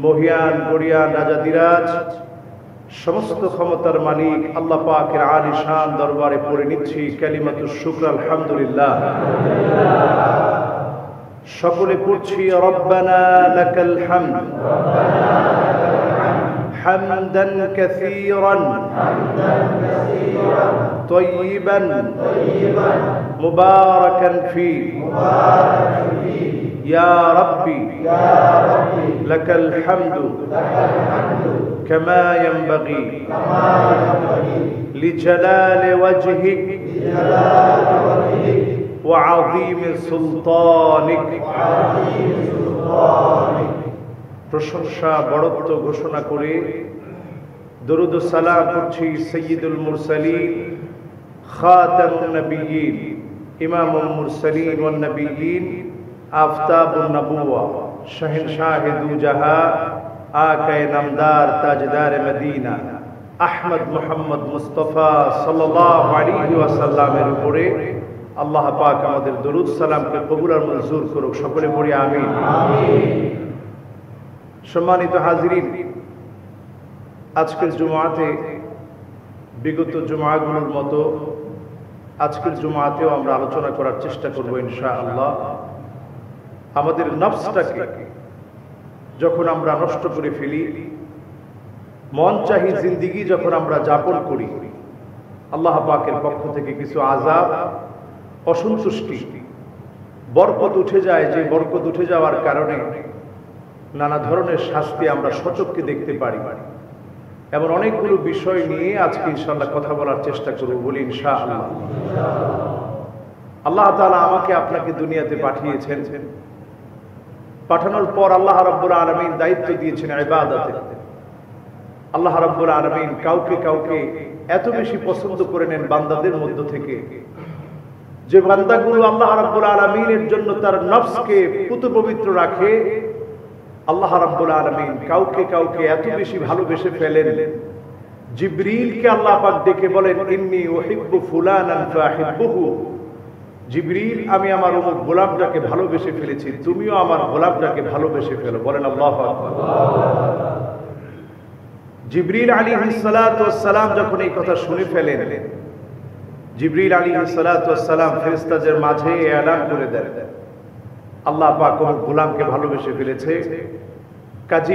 মহিয়ান গরিয়ান রাজাদিরাজ সমস্ত ক্ষমতার মালিক আল্লাহ পাকের আলিশান দরবারে পড়ে নিচ্ছি কালিমাতুশ শুকর আলহামদুলিল্লাহ। সকলে পড়ছি রব্বানা লাকাল হামদ হামদান কাসীরান তাইয়িবান মুবারাকান ফি ইয়া রাব্বি লাকাল হামদু كما ينبغي لجلال وجهك وعظيم سلطانك প্রশংসা বড়ত্ব ঘোষণা করে দরুদ ও সালাম করছি সাইয়্যিদুল মুরসালিন খাতামুন নবিয়্যিন ইমামুল মুরসালিন ওয়ান নবিয়্যিন আফতাবুন নবুওয়া শাহনশাহে দু জাহা আকায়ে নামদার তাজদার মদিনা আহমদ মুহাম্মদ মুস্তাফা সাল্লাল্লাহু আলাইহি ওয়াসাল্লামের উপরে আল্লাহ পাক আমাদের দরুদ সালামকে কবুল আর মঞ্জুর করুক। সকলে পড়ি আমিন। সম্মানিত হাজিরিন, আজকের জুমআতে বিগত জুমআগুলোর মতো আজকের জুমআতেও আমরা আলোচনা করার চেষ্টা করব ইনশাআল্লাহ। আমাদের নফসটাকে যখন আমরা নষ্ট করে ফেলি, মন চাহি জিন্দেগি যখন আমরা যাপন করি, আল্লাহ পাকের পক্ষ থেকে কিছু আযাব, অসন্তুষ্টি, বরকত উঠে যায়। যে বরকত উঠে যাওয়ার কারণে নানা ধরনের শাস্তি আমরা সচক্ষে দেখতে পারি। এমন অনেকগুলো বিষয় নিয়ে আজকে ইনশাআল্লাহ কথা বলার চেষ্টা করব বলি ইনশাআল্লাহ। আল্লাহ তাআলা আমাকে আপনাকে দুনিয়াতে পাঠিয়েছেন। পাঠানোর পর আল্লাহ রাব্বুল আলামিন দায়িত্ব দিয়েছেন ইবাদতের। আল্লাহ রাব্বুল আলামিন কাউকে কাউকে এত বেশি পছন্দ করে নেন বান্দাদের মধ্য থেকে, যে বান্দাগুলো আল্লাহ রাব্বুল আলামিনের জন্য তার নফসকে পুত পবিত্র রাখে, আল্লাহ রাব্বুল আলামিন কাউকে কাউকে এত বেশি ভালোবেসে ফেলেন। জিবরিলকে আল্লাহ পাক ডেকে বলেন, ইন্নী উহিব্বু ফুলানান ফাহিব্বুহু। জিবরিল, আমি আমার অমুক গোলামটাকে ভালোবেসে ফেলেছি, তুমিও আমার গোলামটাকে ভালোবেসে ফেলো। বলেন আল্লাহু আকবার। জিবরিল আলাইহিস সালাতু ওয়াস সালাম যখন এই কথা শুনে ফেলেন, জিবরিল আলাইহিস সালাতু ওয়াস সালাম ফেরেশতাদের মাঝে এলান করে দেন, আল্লাহ পাক অমুক গোলামকে ভালোবেসে ফেলেছে, কাজী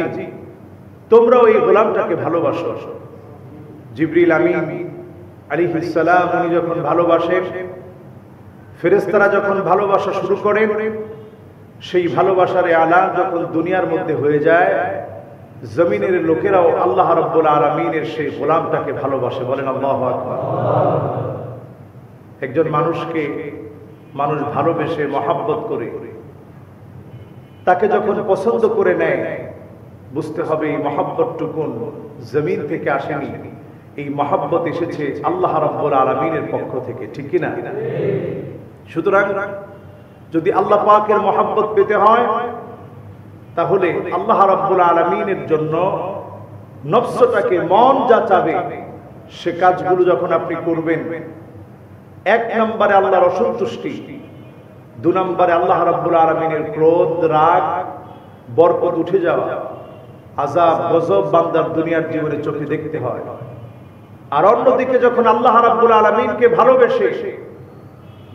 তোমরাও এই গোলামটাকে ভালোবাসো। জিবরিল আমিন আলাইহিস সালাম উনি যখন ভালোবাসেন, ফেরেশতারা যখন ভালোবাসা শুরু করেন, সেই ভালোবাসার এলান যখন দুনিয়ার মধ্যে হয়ে যায়, জমিনের লোকেরাও আল্লাহ রাব্বুল আলামিনের সেই গোলামটাকে ভালোবাসে। বলেন আল্লাহু আকবার। একজন মানুষকে মানুষ ভালোবেসে মহাব্বত করে তাকে যখন পছন্দ করে নেয়, বুঝতে হবে এই মহাব্বতটুকু জমিন থেকে আসেনি, এই মহাব্বত এসেছে আল্লাহ রাব্বুল আলামিনের পক্ষ থেকে। ঠিক কি না? সুতরাং যদি আল্লাহ পাকের মহাব্বত পেতে হয়, তাহলে আল্লাহ রাব্বুল আলামিনের জন্য নফসটাকে, মন যা চাবে সে কাজগুলো যখন আপনি করবেন, এক নম্বরে আল্লাহর অসন্তুষ্টি, দুই নম্বরে আল্লাহ রাব্বুল আলামিনের ক্রোধ, রাগ, বরকত উঠে যাওয়া, আযাব গজব বান্দার দুনিয়ার জীবনে চোখে দেখতে হয়। আর অন্যদিকে যখন আল্লাহ রাব্বুল আলামিনকে ভালোবেসে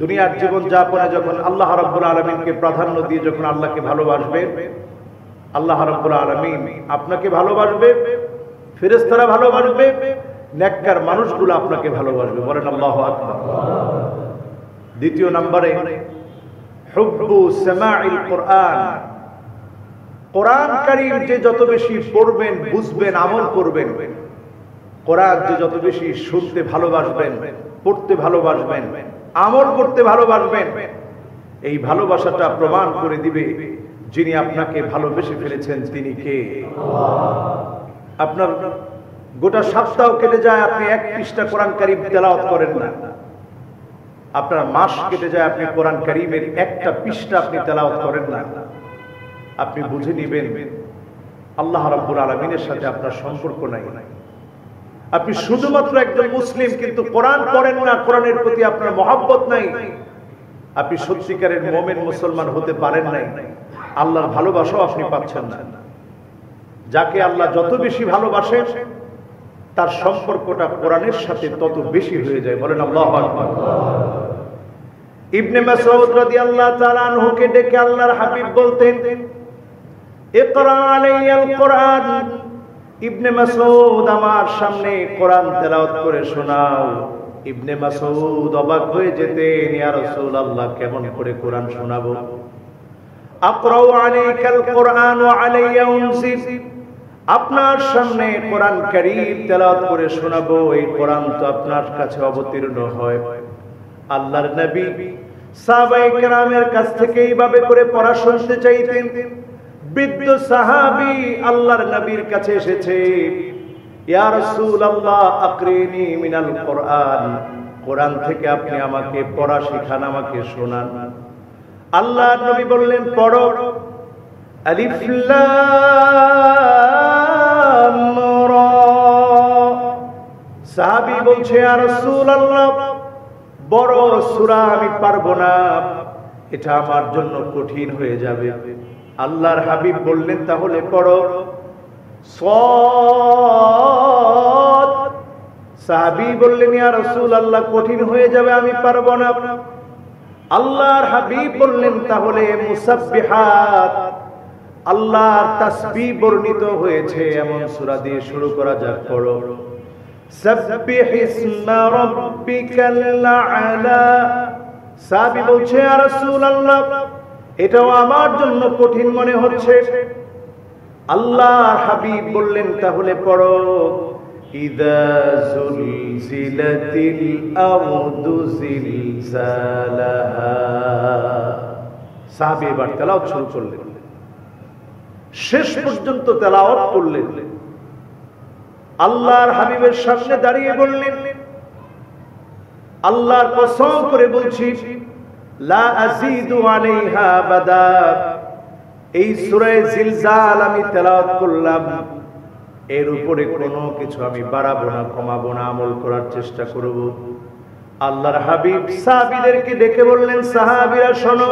দুনিয়ার জীবন যাপনে যখন আল্লাহ রাব্বুল আলামিনকে প্রাধান্য দিয়ে যখন আল্লাহকে ভালোবাসবে, আল্লাহ রাব্বুল আলামিন আপনাকে ভালোবাসবে, ফেরেশতারা ভালোবাসবে, নেককার মানুষগুলো আপনাকে ভালোবাসবে। বলেন আল্লাহু আকবার। দ্বিতীয় নম্বরে হুব্বু সামাইল কোরআন। কোরআন কারীম যে যত বেশি পড়বেন, বুঝবেন, আমল করবেন, কোরআন যে যত বেশি শুনতে ভালোবাসবেন, পড়তে ভালোবাসবেন, আমল করতে ভালোবাসবেন, এই ভালোবাসাটা প্রমাণ করে দিবে যিনি আপনাকে ভালোবেসে ফেলেছেন তিনি কে। আপনার গোটা সপ্তাহ কেটে যায়, আপনি এক পৃষ্ঠা কোরআন কারীম তেলাওয়াত করেন না। আপনার মাস কেটে যায়, আপনি কোরআন কারীমের একটা পৃষ্ঠা আপনি তেলাওয়াত করেন না। আপনি বুঝে নেবেন আল্লাহ রাব্বুল আলামিনের সাথে আপনার সম্পর্ক নাই। আপনি শুধুমাত্র একজন মুসলিম, কিন্তু কোরআন পড়েন না, কোরআনের প্রতি আপনার মহব্বত নাই। আপনি সত্যিকারের মুমিন মুসলমান হতে পারেন নাই, আল্লাহর ভালোবাসাও আপনি পাচ্ছেন না। যাকে আল্লাহ যত বেশি ভালোবাসেন তার সম্পর্কটা কোরআনের সাথে তত বেশি হয়ে যায়। বলেন আল্লাহু আকবার। ইবনে মাসউদ রাদিয়াল্লাহু তাআলা আনহুকে ডেকে আল্লাহর হাবিব বলতেন, ইকরা আলাইয়াল কোরআন। ইবনে মাসউদ আমার সামনে কোরআন তেলাওয়াত করে শোনাও। ইবনে মাসউদ অবাক হয়ে যেতেন, ইয়া রাসূলুল্লাহ কেমন করে কোরআন শোনাবো? আকরাউ আলাইকাল কোরআন ওয়া আলাইয়া উনজিল, আপনার সামনে কোরআন কারীম তেলাওয়াত করে শোনাবো, এই কোরআন তো আপনার কাছে অবতীর্ণ হয়। আল্লাহর নবী সাহাবায়ে কেরামের কাছ থেকে এইভাবে করে পড়া শুনতে চাইতেন। বৃদ্ধ সাহাবী আল্লাহর নবীর কাছে এসেছে, ইয়া রাসূলুল্লাহ আকরিনি মিনাল কোরআন, কোরআন থেকে আপনি আমাকে পড়া শিখান, আমাকে শোনান। আল্লাহর নবী বললেন, পড়ো। আলিফ লাম রা। সাহাবী বলছে, ইয়া রাসূলুল্লাহ বড় সূরা আমি পারবো না, এটা আমার জন্য কঠিন হয়ে যাবে। আল্লাহর হাবিব বললেন, তাহলে পড়ো সাদ। সাহাবী বললেন, ইয়া রাসূলুল্লাহ কঠিন হয়ে যাবে, আমি পারবো না। আল্লাহর হাবিব বললেন, তাহলে মুসাব্বিহাত, আল্লাহর তাসবিহ বর্ণিত হয়েছে এমন সূরা দিয়ে শুরু করা যাক, পড়ো। সাব্বিহ ইসমা রাব্বিকাল আ'লা। সাহাবী বলছে, ইয়া রাসূলুল্লাহ এটাও আমার জন্য কঠিন মনে হচ্ছে। আল্লাহর হাবিব বললেন, তাহলে পড়ো ইযা যুলজিলাতিল আরদু জিলজালাহা। সাহাবী এবার তেলাওয়াত শুরু করলেন, শেষ পর্যন্ত তেলাওয়াত করলেন। আল্লাহর হাবিবের সামনে দাঁড়িয়ে বললেন, আল্লাহর কসম করে বলছি, লা আযীদু আলাইহা আবাদা। এই সূরা জিলজাল আমি তেলাওয়াত করলাম, এর উপরে কোনো কিছু আমি বাড়াবো না, কমাবো না, আমল করার চেষ্টা করব। আল্লাহর হাবিব সাহাবীদেরকে ডেকে বললেন, সাহাবীরা শোনো,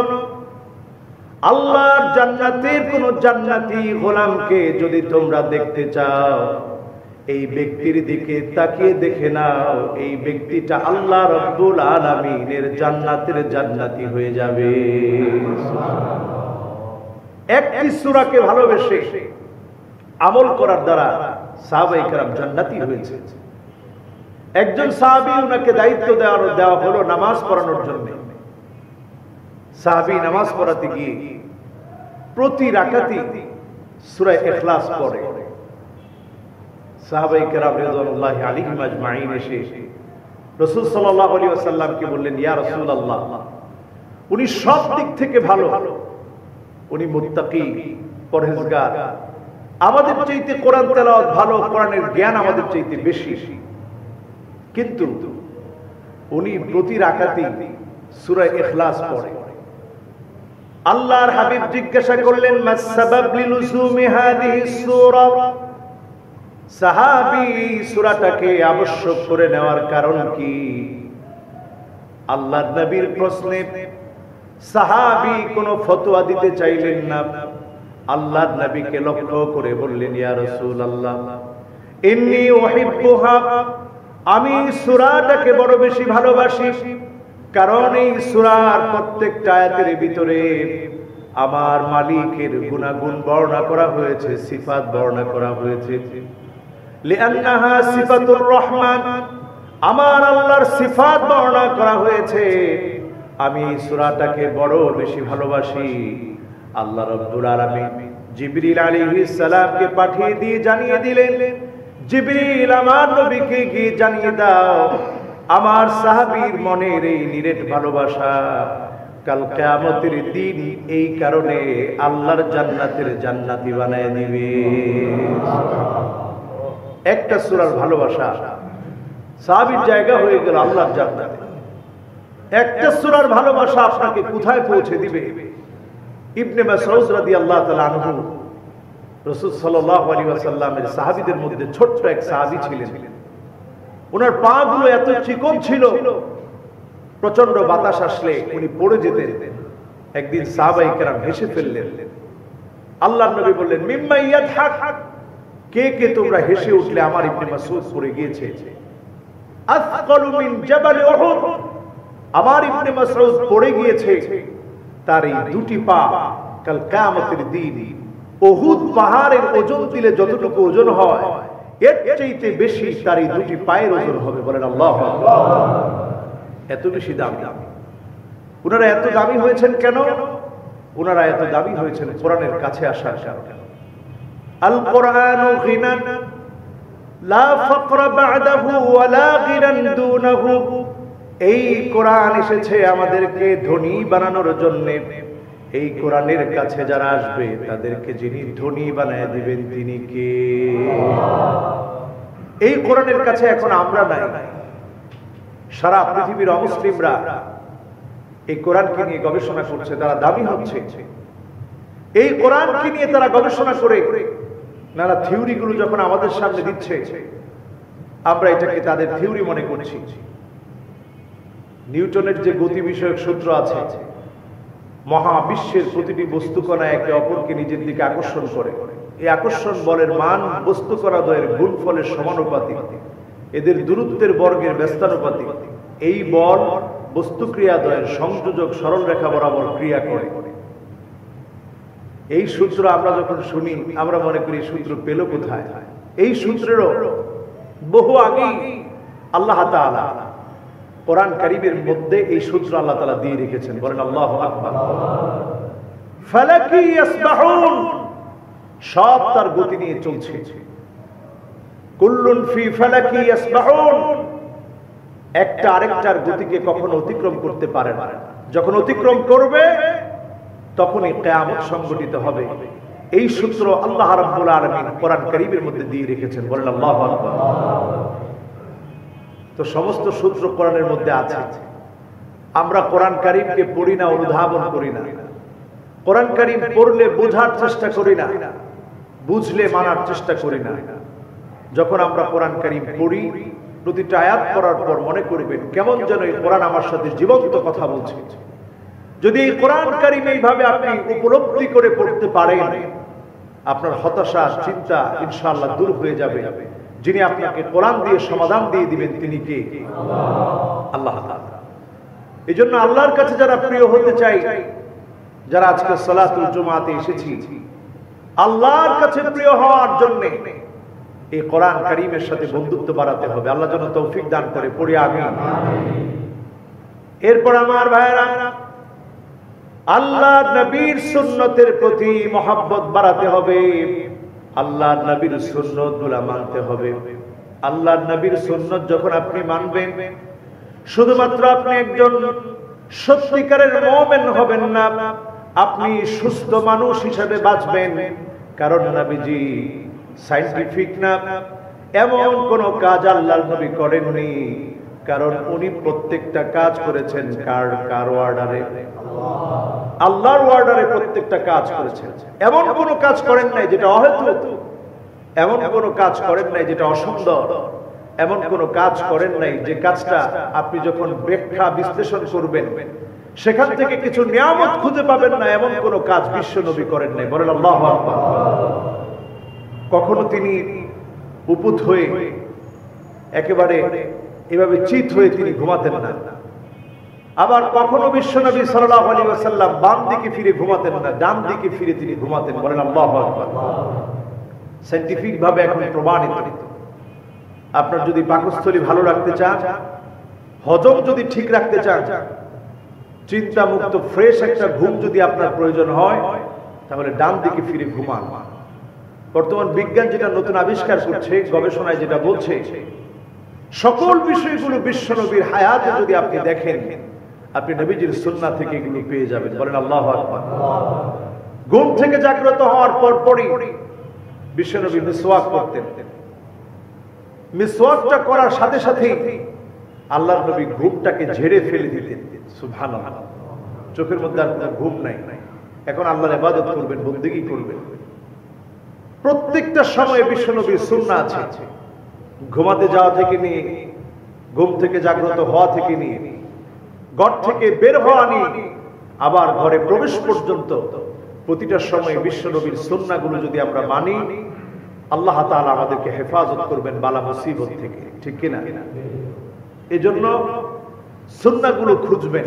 আল্লাহর জান্নাতের কোন জান্নাতি গোলামকে যদি তোমরা দেখতে চাও, এই ব্যক্তির দিকে তাকিয়ে দেখে নাও, এই ব্যক্তিটা আল্লাহ রাব্বুল আলামিনের জান্নাতের জান্নাতি হয়ে যাবে। একটি সূরাকে ভালোবেসে আমল করার দ্বারা সাহাবায়ে কেরাম জান্নাতি হয়েছে। একজন সাহাবী ওনাকে দায়িত্ব দেওয়া হলো নামাজ পড়ানোর জন্য। সাহাবী নামাজ পড়াতে গিয়ে প্রতি রাকাতে সূরা ইখলাস পড়ে। সাহাবায়ে কেরাম রিদওয়ানুল্লাহি আলাইহিম আজমাইন এসে রাসূল সাল্লাল্লাহু আলাইহি ওয়াসাল্লামকে বললেন, ইয়া রাসূলুল্লাহ উনি সব দিক থেকে ভালো, উনি মুত্তাকি, পরহেজগার, আমাদের চাইতে কোরআন তেলাওয়াত ভালো, কোরআনের জ্ঞান আমাদের চাইতে বেশি, কিন্তু উনি প্রতি রাকাতে সূরা ইখলাস পড়ে। আল্লাহর হাবিব জিজ্ঞাসা করলেন, মাস সাবাব লিলুজুমি হাদিহি সূরা। সাহাবী সূরাটাকে আবশ্যক করে নেওয়ার কারণ কি? আল্লাহর নবীর প্রশ্নে সাহাবী কোনো ফতোয়া দিতে চাইলেন না। আল্লাহর নবীকে লক্ষ্য করে বললেন, ইয়া রাসূলুল্লাহ ইন্নী উহিব্বুহা, আমি সূরাটাকে বড় বেশি ভালোবাসি, কারণ এই সূরার প্রত্যেকটা আয়াতের ভিতরে আমার মালিকের গুণাগুণ বর্ণনা করা হয়েছে, সিফাত বর্ণনা করা হয়েছে। লিআন্নাহা সিফাতুর রহমান, আমার আল্লাহর সিফাত বর্ণনা করা হয়েছে। আমি সূরাটাকে বড় বেশি ভালোবাসি। আল্লাহ রাব্বুল আলামিন জিবরিল আলাইহিস সালামকে পাঠিয়ে দিয়ে জানিয়ে দিলেন, জিবরিল আমার নবীকে গিয়ে জানিয়ে দাও, আমার সাহাবীর মনের এই নিরেট ভালোবাসা কাল কিয়ামতের দিন এই কারণে আল্লাহর জান্নাতের জান্নাতি বানায় দিবে। একটা সূরার ভালোবাসা সাহাবীর জায়গা হয়ে গেল আল্লাহর জান্নাতে। একটা সূরার ভালোবাসা আপনাকে কোথায় পৌঁছে দিবে? ইবনে মাসউদ রাদিয়াল্লাহু তাআলা আনহু রাসূল সাল্লাল্লাহু আলাইহি ওয়াসাল্লামের সাহাবীদের মধ্যে ছোট্ট এক সাহাবী ছিলেন। ওনার পাগুলো এত চিকন ছিল, প্রচন্ড বাতাস আসলে উনি পড়ে যেতেন। একদিন সাহাবায়ে কেরাম হেসে ফেললেন। আল্লাহর নবী বললেন, মিম্মা ইয়াদহাক, কে কে তোমরা হেসে উঠলে আমার ইবনে মাসউদ পড়ে গিয়েছে আসকালু মিন জাবাল উহুদ, আমার ইবনে মাসউদ পড়ে গিয়েছে তার এই দুটি পা কাল কিয়ামতের দিন উহুদ পাহাড়ের ওজন দিলে যতটুকু ওজন হয় এর চাইতে বেশি তার এই দুটি পায়ের ওজন হবে। বলেন আল্লাহু আকবার। এত বেশি দামি। ওনারা এত দামি হয়েছেন কেন? ওনারা এত দামি হয়েছেন কোরআনের কাছে আসার কারণে। আল কোরআনু গিনান লা ফাকরা বা'দাহু ওয়া লা গিনান দুনাহু। এই কোরআন এসেছে আমাদেরকে ধনী বানানোর জন্য। এই কোরআনের কাছে যারা আসবে তাদেরকে যিনি ধনী বানায় দিবেন তিনি কে? এই কোরআনের কাছে এখন আমরা নাই। সারা পৃথিবীর অমুসলিমরা এই কোরআনকে নিয়ে গবেষণা করছে, তারা দাবি হচ্ছে। এই কোরআনকে নিয়ে তারা গবেষণা করে নানা থিওরিগুলো যখন আমাদের সামনে দিচ্ছে, আমরা এটাকে তাদের থিওরি মনে করছি। নিউটনের যে গতি বিষয়ক সূত্র আছে, মহাবিশ্বের প্রতিটি বস্তুকণা একে অপরকে নিজের দিকে আকর্ষণ করে। এই আকর্ষণ বলের মান বস্তুকণা দ্বয়ের গুণফলের সমানুপাতিক, এদের দূরত্বের বর্গের ব্যস্তানুপাতিক। এই বল বস্তু ক্রিয়াদ্বয়ের সংযোজক সরলরেখা বরাবর ক্রিয়া করে। এই সূত্র আমরা যখন শুনি আমরা মনে করি সূত্র পেল কোথায়? এই সূত্রেরও বহু আগেই আল্লাহ তাআলা কোরআন কারীমের মধ্যে এই সূত্র আল্লাহ তাআলা দিয়ে রেখেছেন। বলেন আল্লাহু আকবার। ফালাকি ইয়াসবাহুন, সব তার গতি নিয়ে চলছে। কুল্লুন ফি ফালাকি ইয়াসবাহুন, একটা আরেকটার গতিকে কখনো অতিক্রম করতে পারে না। যখন অতিক্রম করবে তখনই কিয়ামত সংঘটিত হবে। এই সূত্র আল্লাহ রাব্বুল আলামিন কোরআন কারীমের মধ্যে দিয়ে রেখেছেন। বলেন আল্লাহু আকবার। তো সমস্ত সূত্র কোরআনের মধ্যে আছে। আমরা কোরআন কারীমকে পড়ি না, অনুধাবন করি না। কোরআন কারীম পড়লে বোঝার চেষ্টা করি না, বুঝলে মানার চেষ্টা করি না। যখন আমরা কোরআন কারীম পড়ি, প্রতিটা আয়াত পড়ার পর মনে করবেন কেমন যেন এই কোরআন আমার সাথে জীবন্ত কথা বলছে। যদি এই কোরআন কারীম এইভাবে আপনি উপলব্ধি করে পড়তে পারেন, আপনার হতাশা চিন্তা ইনশাআল্লাহ দূর হয়ে যাবে। যিনি আপনাকে কোরআন দিয়ে সমাধান দিয়ে দিবেন তিনি কে? আল্লাহ তাআলা। এজন্য আল্লাহর কাছে যারা প্রিয় হতে চাই, যারা আজকে সালাতুল জুমাতে এসেছি, আল্লাহর কাছে প্রিয় হওয়ার জন্য এই কোরআন কারীমের সাথে বন্ধুত্ব বাড়াতে হবে। আল্লাহ যেন তৌফিক দান করে। পড়ি আমিন। এরপর আমার ভাইরা, আল্লাহ নবীর সুন্নতের প্রতি মহব্বত বাড়াতে হবে। আল্লাহ নবীর সুন্নতগুলো মানতে হবে। আল্লাহ নবীর সুন্নত যখন আপনি মানবেন, শুধুমাত্র আপনি একজন সত্যিকারের মুমিন হবেন না, আপনি সুস্থ মানুষ হিসেবে বাঁচবেন। কারণ নবীজি সায়েন্টিফিক না, এমন কোন কাজ আল্লাহর নবী করেননি। কারণ উনি প্রত্যেকটা কাজ করেছেন কার অর্ডারে? আল্লাহর অর্ডারে প্রত্যেকটা কাজ করেছেন। এমন কোন কাজ করেন নাই যেটা অহেতুক, এমন কোন কাজ করেন নাই যেটা অসুন্দর, এমন কোন কাজ করেন নাই যে কাজটা আপনি যখন ব্যাখ্যা বিশ্লেষণ করবেন সেখান থেকে কিছু নিয়ামত খুঁজে পাবেন না, এমন কোন কাজ বিশ্ব নবী করেন নাই। বলেন আল্লাহু আকবার। কখনো তিনি উপুত হয়ে একেবারে এভাবে চিত হয়ে তিনি ঘুমাতেন না। আবার কখনো বিশ্বনবী সাল্লাল্লাহু আলাইহি ওয়াসাল্লাম বাম দিকে ফিরে ঘুমাতেন না, ডান দিকে ফিরে তিনি ঘুমাতেন। বলেন আল্লাহু আকবার। সায়েন্টিফিক ভাবে এখন প্রমাণিত। আপনার যদি পাকস্থলী ভালো রাখতে চান, হজম যদি ঠিক রাখতে চান, চিন্তা মুক্ত ফ্রেশ একটা ঘুম যদি আপনার প্রয়োজন হয়, তাহলে ডান দিকে ফিরে ঘুমান। বর্তমান বিজ্ঞান যেটা নতুন আবিষ্কার করছে, গবেষণায় যেটা বলছে, সকল বিষয়গুলো বিশ্বনবীর হায়াতে যদি আপনি দেখেন, আপনি নবীজির সুন্নাহ থেকে এগুলো পেয়ে যাবেন। বলেন আল্লাহু আকবার। ঘুম থেকে জাগ্রত হওয়ার পরপরই বিশ্বনবী মিসওয়াক করতেন। মিসওয়াকটা করার সাথে সাথে আল্লাহর নবী ঘুমটাকে ঝেড়ে ফেলে দিতেন। সুবহানাল্লাহ। চোখের মধ্যে আর কোনো ঘুম নাই। এখন আল্লাহর ইবাদত করবেন, বন্দেগী করবেন। প্রত্যেকটা সময়ে বিশ্বনবীর সুন্নাহ আছে। ঘুমাতে যাওয়া থেকে নিয়ে, ঘুম থেকে জাগ্রত হওয়া থেকে নিয়ে, ঘর থেকে বের হওয়া নিয়ে, আবার ঘরে প্রবেশ পর্যন্ত প্রতিটা সময়ে বিশ্বনবীর সুন্নাহগুলো যদি আমরা মানি, আল্লাহ তাআলা আমাদেরকে হেফাজত করবেন বালা মুসিবত থেকে, ঠিক কিনা? এজন্য সুন্নাহগুলো খুঁজবেন,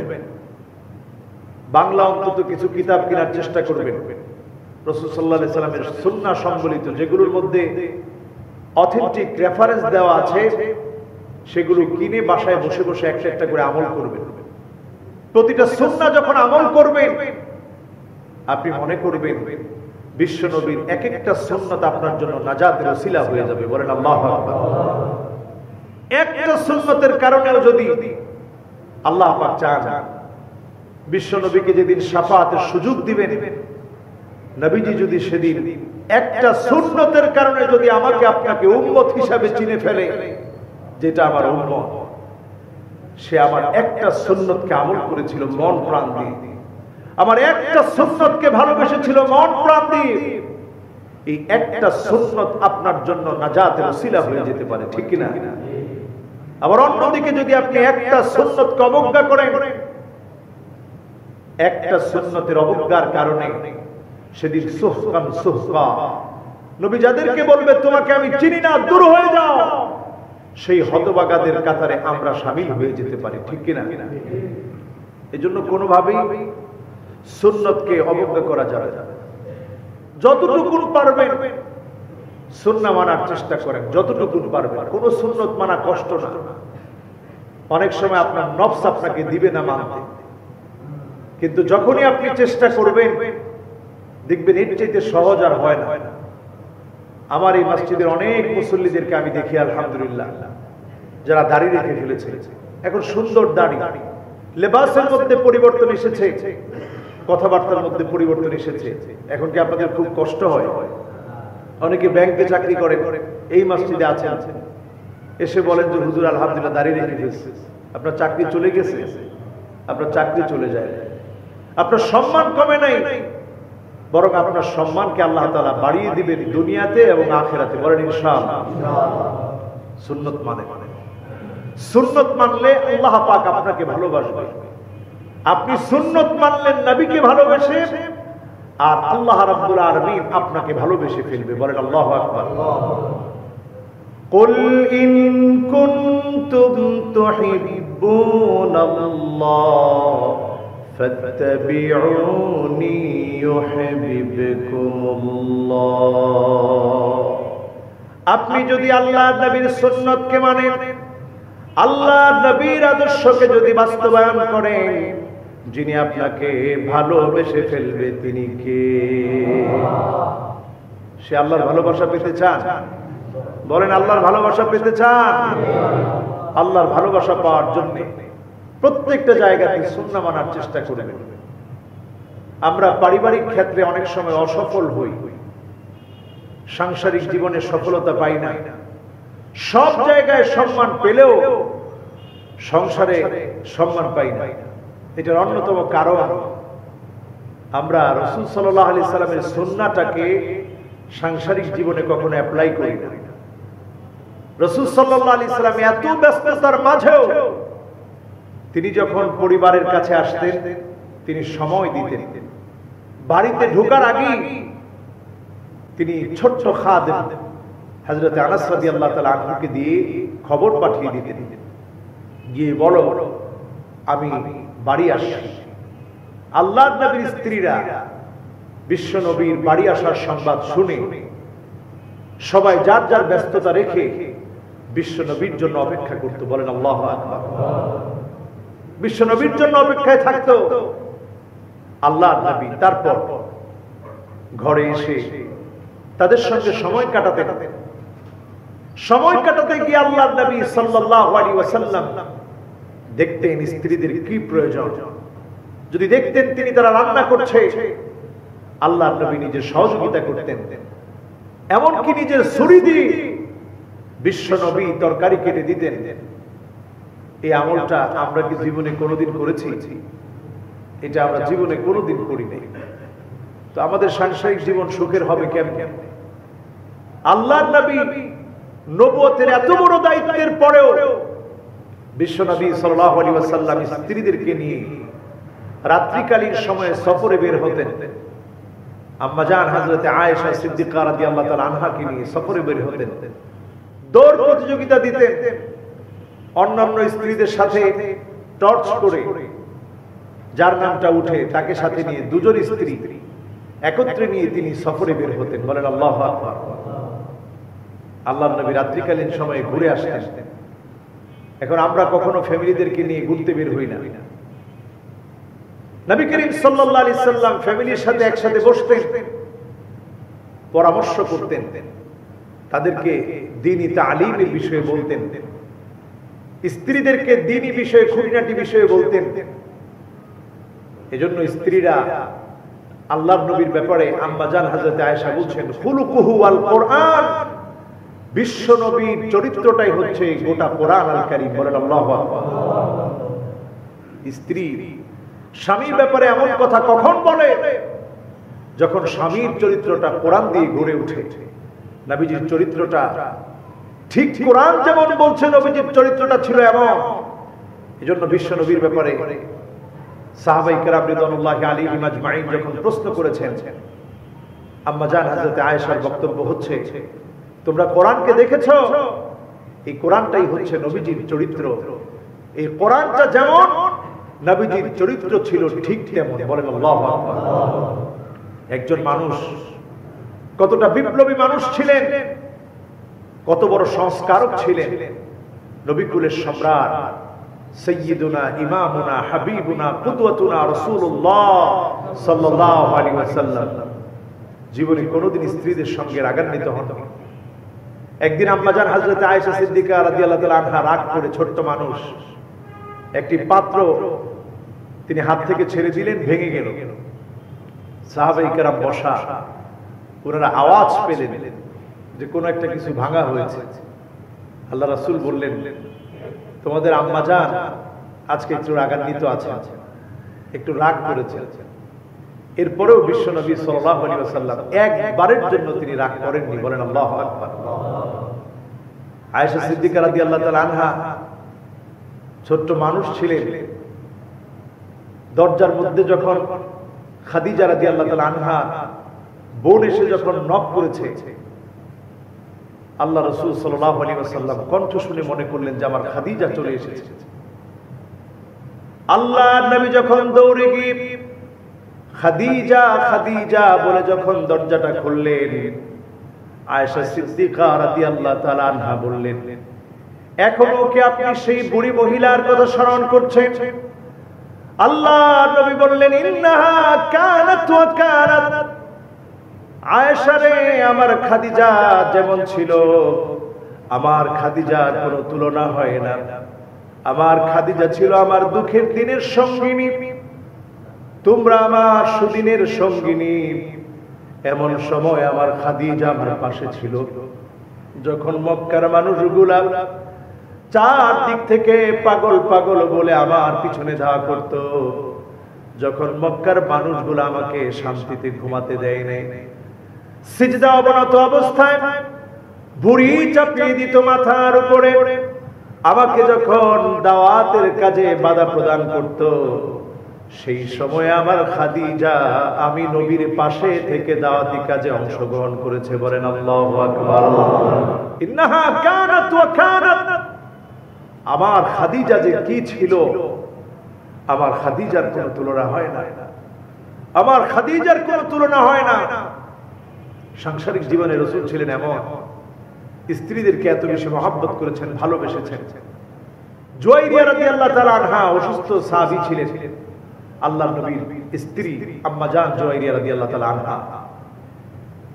বাংলা অন্তত কিছু কিতাব কেনার চেষ্টা করবেন। রাসূল সাল্লাল্লাহু আলাইহি সাল্লামের সুন্নাহ সম্বলিত যেগুলোর মধ্যে অথেন্টিক রেফারেন্স দেওয়া আছে সেগুলো কিনে বাসায় বসে বসে একটা একটা করে আমল করবেন। প্রতিটা সুন্নাহ যখন আমল করবেন আপনি মনে করবেন বিশ্ব নবীর এক একটা সুন্নাত আপনার জন্য নাজাতের ওসিলা হয়ে যাবে। বলেন আল্লাহু আকবার। একটা সুন্নতের কারণেও যদি আল্লাহ পাক চান বিশ্ব নবীকে যেদিন শাফাআতের সুযোগ দিবেন, নবীজি যদি সেদিন একটা সুন্নতের কারণে যদি আমাকে আপনাকে উম্মত হিসাবে চিনে ফেলে, যেটা আমার উম্মত, সে আমার একটা সুন্নতকে আমল করেছিল মন প্রাণ দিয়ে, আমার একটা সুন্নতকে ভালোবেসেছিল মন প্রাণ দিয়ে, এই একটা সুন্নত আপনার জন্য নাজাতের ওসিলা হয়ে যেতে পারে, ঠিক কিনা? আবার অন্যদিকে যদি আপনি একটা সুন্নতকে অবজ্ঞা করেন, একটা সুন্নতের অবজ্ঞার কারণে সেদিন সুহকান সুহকা, নবী যাদেরকে বলবে তোমাকে আমি চিনি না, দূর হয়ে যাও, সেই হতভাগাদের কাতারে আমরা শামিল হয়ে যেতে পারি, ঠিক কিনা? এজন্য কোনোভাবেই সুন্নতকে অবজ্ঞা করা যাবে না। যতটুকু পারবেন সুন্নাহ মানার চেষ্টা করেন, যতটুকু পারবেন। কোন সুন্নত মানা কষ্ট না। অনেক সময় আপনার নফস আপনাকে দিবে না মানতে, কিন্তু যখনই আপনি চেষ্টা করবেন দেখবেন এর চাইতে সহজ আর হয় না। আমার এই মসজিদের অনেক মুসল্লিদেরকে আমি দেখি আলহামদুলিল্লাহ, যারা দাড়ি রেখে ফেলেছে, এখন সুন্দর দাড়ি, লেবাসের মধ্যে পরিবর্তন এসেছে, কথাবার্তার মধ্যে পরিবর্তন এসেছে। এখন কি আপনাদের খুব কষ্ট হয়? অনেকে ব্যাংকে চাকরি করে, এই মসজিদে আছেন, এসে বলেন যে হুজুর আলহামদুলিল্লাহ দাড়ি রেখে ফেলছে, আপনার চাকরি চলে গেছে? আপনার চাকরি চলে যায়, আপনার সম্মান কমে নাই, বরং আপনার সম্মানকে আল্লাহ তাআলা বাড়িয়ে দিবেন দুনিয়াতে এবং আখিরাতে। বলেন ইনশাআল্লাহ। সুন্নত মানে, সুন্নত মানলে আল্লাহ পাক আপনাকে ভালোবাসবে। আপনি সুন্নত মানলেন নবীকে ভালোবেসে, আর আল্লাহ রাব্বুল আলামিন আপনাকে ভালোবেসে ফেলবে। বলেন আল্লাহু আকবার। কুল ইন কুনতুম তুহিব্বুনাল্লাহ ফাত্তাবিউনি ইউহিব্বুকুমুল্লাহ। আপনি যদি আল্লাহর নবীর সুন্নতকে মানেন, আল্লাহর নবীর আদর্শকে যদি বাস্তবায়ন করেন, যিনি আপনাকে ভালোবেসে ফেলবে তিনি কে? সে আল্লাহর ভালোবাসা পেতে চান? বলেন আল্লাহর ভালোবাসা পেতে চান? আল্লাহর ভালোবাসা পাওয়ার জন্য প্রত্যেকটা জায়গাতে সুন্নাহ মানার চেষ্টা করবেন। আমরা পারিবারিক ক্ষেত্রে অনেক সময় অসফল হই, সাংসারিক জীবনে সফলতা পাই না, সব জায়গায় সম্মান পেলেও সংসারে সম্মান পাই না। এটার অন্যতম কারণ আমরা রাসূল সাল্লাল্লাহু আলাইহি সাল্লামের সুন্নাহটাকে সাংসারিক জীবনে কখনো অ্যাপ্লাই করি না। রাসূল সাল্লাল্লাহু আলাইহি সাল্লাম এত ব্যস্ততার মাঝেও তিনি যখন পরিবারের কাছে আসতেন তিনি সময় দিতেন। বাড়িতে ঢোকার আগেই তিনি ছোট্ট খাদেম হযরত আনাস রাদিয়াল্লাহু তাআলা আনহুকে দিয়ে খবর পাঠিয়ে দিতেন, গিয়ে বলো আমি বাড়ি আসছি। আল্লাহর নবীর স্ত্রীরা বিশ্ব নবীর বাড়ি আসার সংবাদ শুনে সবাই যার যার ব্যস্ততা রেখে বিশ্ব নবীর জন্য অপেক্ষা করত। বলেন আল্লাহু আকবার। বিশ্ব নবীর জন্য অপেক্ষায় থাকতো আল্লাহর নবী। তারপর ঘরে এসে তাদের সঙ্গে সময় কাটাতেন। সময় কাটাতে গিয়ে আল্লাহর নবী সাল্লাল্লাহু আলাইহি ওয়াসাল্লাম দেখতেন স্ত্রীদের কি প্রয়োজন। যদি দেখতেন তিনি তারা রান্না করছে, আল্লাহর নবী নিজে সহযোগিতা করতেন, এমনকি নিজের ছুরি দিয়ে বিশ্ব নবী তরকারি কেটে দিতেন। এই আমলটা আমরা কি জীবনে কোনোদিন করেছি? এটা আমরা জীবনে কোনোদিন করি নাই। তো আমাদের সাংসারিক জীবন সুখের হবে কেমনে? আল্লাহর নবী নবুয়তের এত বড় দায়িত্বের পরেও বিশ্ব নবী সাল্লাল্লাহু আলাইহি ওয়াসাল্লাম স্ত্রীদেরকে নিয়ে রাত্রিকালীন সময়ে সফরে বের হতেন। আম্মা জান হযরতে আয়েশা সিদ্দিকা রাদিয়াল্লাহু তাআলা আনহাকে নিয়ে সফরে বের হতেন, দৌড় প্রতিযোগিতা দিতেন, অন্যান্য স্ত্রীদের সাথে টর্চ করে যার নামটা উঠে তাকে সাথে নিয়ে দুজন স্ত্রী একত্রে নিয়ে তিনি সফরে বের হতেন। বলেন আল্লাহু আকবার। আল্লাহর নবী রাত্রিকালীন সময়ে ঘুরে আসতেন। এখন আমরা কখনো ফ্যামিলিদেরকে নিয়ে ঘুরতে বের হই না। নবী করিম সাল্লাল্লাহু আলাইহি সাল্লাম ফ্যামিলির সাথে একসাথে বসতেন, পরামর্শ করতেন, তাদেরকে দ্বীনি তালিমের বিষয়ে বলতেন, স্ত্রীদেরকে দ্বীনি বিষয়ে খুঁটিনাটি বিষয়ে বলতেন। এজন্য স্ত্রীরা আল্লাহর নবীর ব্যাপারে আম্মা জান হযরতে আয়েশা বলছেন, খুলুকুহু আল কোরআন, বিশ্ব নবীর চরিত্রটাই হচ্ছে গোটা কোরআন আল কারীম। বলেন আল্লাহু আকবার। স্ত্রী স্বামীর ব্যাপারে এমন কথা কখন বলে যখন স্বামীর চরিত্রটা কোরআন দিয়ে গড়ে ওঠে। নবীজির চরিত্রটা ঠিক কোরআন যেমন বলছে নবীজির চরিত্রটা ছিল এমন। এজন্য বিশ্ব নবীর ব্যাপারে সাহাবায়ে কেরাম রিদওয়ানুল্লাহি আলাইহিম আজমাইন যখন প্রশ্ন করেছেন, আম্মা জান হযরতে আয়েশার বক্তব্য হচ্ছে, তোমরা কোরআনকে দেখেছো? এই কোরআনটাই হচ্ছে নবীজির চরিত্র। এই কোরআনটা যেমন নবীজির চরিত্র ছিল ঠিক তেমন। বলেন আল্লাহু আকবার। একজন মানুষ কতটা বিপ্লবী মানুষ ছিলেন, কত বড় সংস্কারক ছিলেন। নবী কুলের সম্রাট সাইয়্যিদুনা ইমামুনা হাবিবুনা কুদওয়াতুনা রাসূলুল্লাহ সাল্লাল্লাহু আলাইহি ওয়াসাল্লাম জীবনে কোনোদিন স্ত্রীদের সঙ্গে রাগান্বিত হননি। একদিন আম্মা জান হযরতে আয়েশা সিদ্দিকা রাদিয়াল্লাহু তাআলা আনহা রাগ করে, ছোট্ট মানুষ, একটি পাত্র তিনি হাত থেকে ছেড়ে দিলেন, ভেঙে গেল। সাহাবায়ে কেরাম বসা, ওনারা আওয়াজ পেলেন যে কোন একটা কিছু ভাঙা হয়েছে। আল্লাহ রাসূল বললেন, তোমাদের আম্মা জান আজকে একটু রাগান্বিত আছে, একটু রাগ করেছে। এরপরেও বিশ্ব নবী সাল্লাল্লাহু আলাইহি ওয়াসাল্লাম একবারের জন্য তিনি রাগ করেননি। বলেন আল্লাহু আকবার। আয়েশা সিদ্দিকা রাদিয়াল্লাহু তাআলা আনহা ছোট্ট মানুষ ছিলেন। দরজার মধ্যে যখন খাদিজা রাদিয়াল্লাহু তাআলা আনহা বোন এসে যখন নক করেছে, আল্লাহ রাসূল সাল্লাল্লাহু আলাইহি ওয়াসাল্লাম কণ্ঠ শুনে মনে করলেন যে আমার খাদিজা চলে এসেছে। আল্লাহর নবী যখন দৌড়ে গিয়ে খাদিজা খাদিজা বলে যখন দরজাটা খুললেন, আয়েশা সিদ্দিকা রাদিয়াল্লাহু তাআলা আনহা বললেন, এখনো কি আপনি সেই বুড়ি মহিলার কথা স্মরণ করছেন? আল্লাহর নবী বললেন, ইন্নাহা কানাত ওয়া কানাত। আয়েশা রে, আমার খাদিজা যেমন ছিল, আমার খাদিজার কোনো তুলনা হয় না। আমার খাদিজা ছিল আমার দুঃখের দিনের সঙ্গিনী, তোমরা আমার সুদিনের সঙ্গিনী। এমন সময় আমার খাদিজা আমার পাশে ছিল যখন মক্কার মানুষগুলা চারদিক থেকে পাগল পাগল বলে আমার পিছনে ধাওয়া করত, যখন মক্কার মানুষগুলা আমাকে শান্তিতে ঘুমাতে দেয় নাই, সিজদা অবনত অবস্থায় বুড়ি চাপিয়ে দিত মাথার উপরে, আমাকে যখন দাওয়াতের কাজে বাধা প্রদান করত, সেই সময় আমার খাদিজা আমি নবীর পাশে থেকে দাওয়াতি কাজে অংশগ্রহণ করেছে। বলেন আল্লাহু আকবার। ইন্নাহা কানাত ওয়া কানাত। আমার খাদিজা যে কি ছিল, আমার খাদিজার কোনো তুলনা হয় না, আমার খাদিজার কোনো তুলনা হয় না। সাংসারিক জীবনে রাসূল ছিলেন এমন, স্ত্রীদেরকে এত বেশি মহব্বত করেছেন, ভালোবেসেছেন। জুয়াইরিয়া রাদিয়াল্লাহু তাআলা আনহা অসুস্থ সাহাবী ছিলেন। আল্লাহর নবীর স্ত্রী আম্মা জান জুয়াইরিয়া রাদিয়াল্লাহু তাআলা আনহা,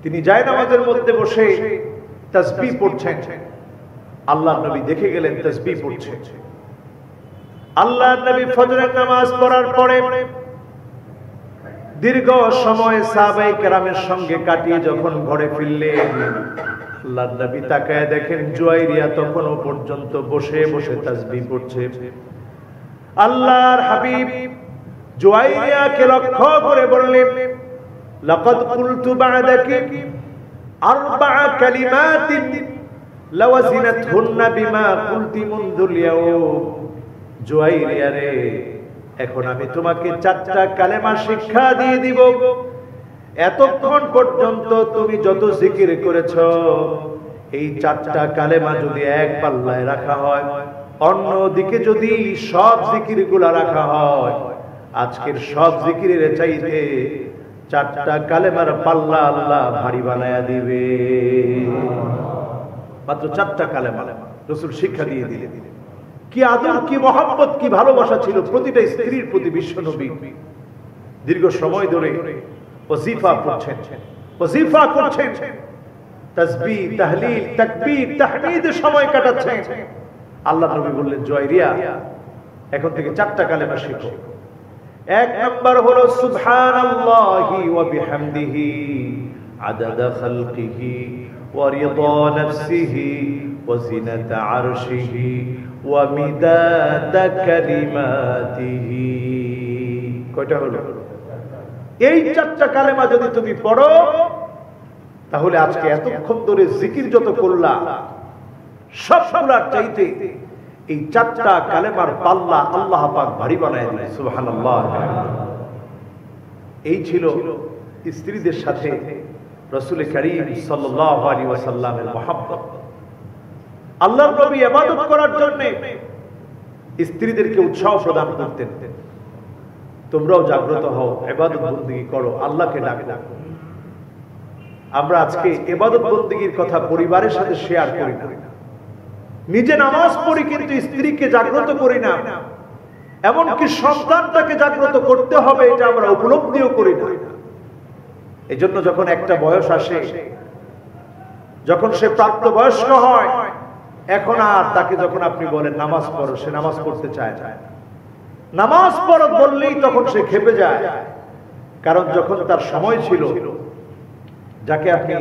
তিনি জায়নামাজের মধ্যে বসে তাসবিহ পড়ছেন। আল্লাহর নবী দেখে গেলেন তাসবিহ পড়ছে। আল্লাহর নবী ফজরের নামাজ পড়ার পরে দীর্ঘ সময় সাহাবায়ে কেরামের সঙ্গে কাটিয়ে যখন ঘরে ফিরলেন, আল্লাহর নবী তাকায় দেখেন জুয়াইরিয়া তখনও পর্যন্ত বসে বসে তাসবিহ পড়ছে। আল্লাহর হাবিব জুয়াইরিয়াকে লক্ষ্য করে বললেন, লাকাদ কুলতু বা'দাকি আরবা'a কালিমাতিন লাওয়াজিনাতহুন্না বিমা কুলতি মুনযুল ইয়াওম। জুয়াইরিয়া রে, এখন আমি তোমাকে 4টা কালেমা শিক্ষা দিয়ে দিব। এতক্ষণ পর্যন্ত তুমি যত জিকির করেছ, এই 4টা কালেমা যদি এক পাল্লায় রাখা হয়, অন্যদিকে যদি সব জিকিরগুলা রাখা হয়, আজকের সব জিকিরের চাইতে 4টা কালেমার পাল্লা আল্লাহ ভারী বানায়া দিবে। মাত্র 4টা কালেমা রাসূল শিক্ষা দিয়ে দিলেন। কি আদর, কি মহব্বত, কি ভালোবাসা ছিল প্রতিটা স্ত্রীর প্রতি বিশ্বনবী। দীর্ঘ সময় ধরে ওয়াজিফা পড়ছেন, ওয়াজিফা করছেন, তাসবিহ, তাহলিল, তাকবীর, তাহমিদে সময় কাটাচ্ছেন। আল্লাহ নবী বললেন, জয়রিয়া, এখন থেকে 4টা কালেমা শিখো। 1 নাম্বার হলো সুবহানাল্লাহি ওয়া বিহামদিহি আদাদা খালকিহি ওয়া রিদা নাফসিহি ওয়া জিনাতা আরশিহি ওয়া মিদাদা কালিমাতিহি। কয়টা হলো? এই 4টা কালেমা যদি তুমি পড়ো, তাহলে আজকে এতক্ষণ ধরে জিকির যত করলা সবগুলার চাইতে এই 4টা কালেমার পাল্লা আল্লাহ পাক ভারী বানায় দিলেন। সুবহানাল্লাহ। এই ছিল স্ত্রীদের সাথে রাসূল করিম সাল্লাল্লাহু আলাইহি ওয়াসাল্লামের মহব্বত। আল্লাহর নবী ইবাদত করার জন্য স্ত্রীদেরকে উৎসাহ প্রদান করতেন, তোমরাও জাগ্রত হও, ইবাদত বندگی করো, আল্লাহকে ডাকো। আমরা আজকে ইবাদত বندگির কথা পরিবারের সাথে শেয়ার করি না, নিজে নামাজ পড়ি কিন্তু স্ত্রীকে জাগ্রত করি না, এমনকি সন্তানটাকে জাগ্রত করতে হবে এটা আমরা উপলব্ধিও করি না। এজন্য যখন একটা বয়স আসে, যখন সে প্রাপ্তবয়স্ক হয়, এখন আর তাকে যখন আপনি বলেন নামাজ পড়ো, সে নামাজ পড়তে চায় না। নামাজ পড়ো বললেই তখন সে খেপে যায়, কারণ যখন তার সময় ছিল, যাকে আপনি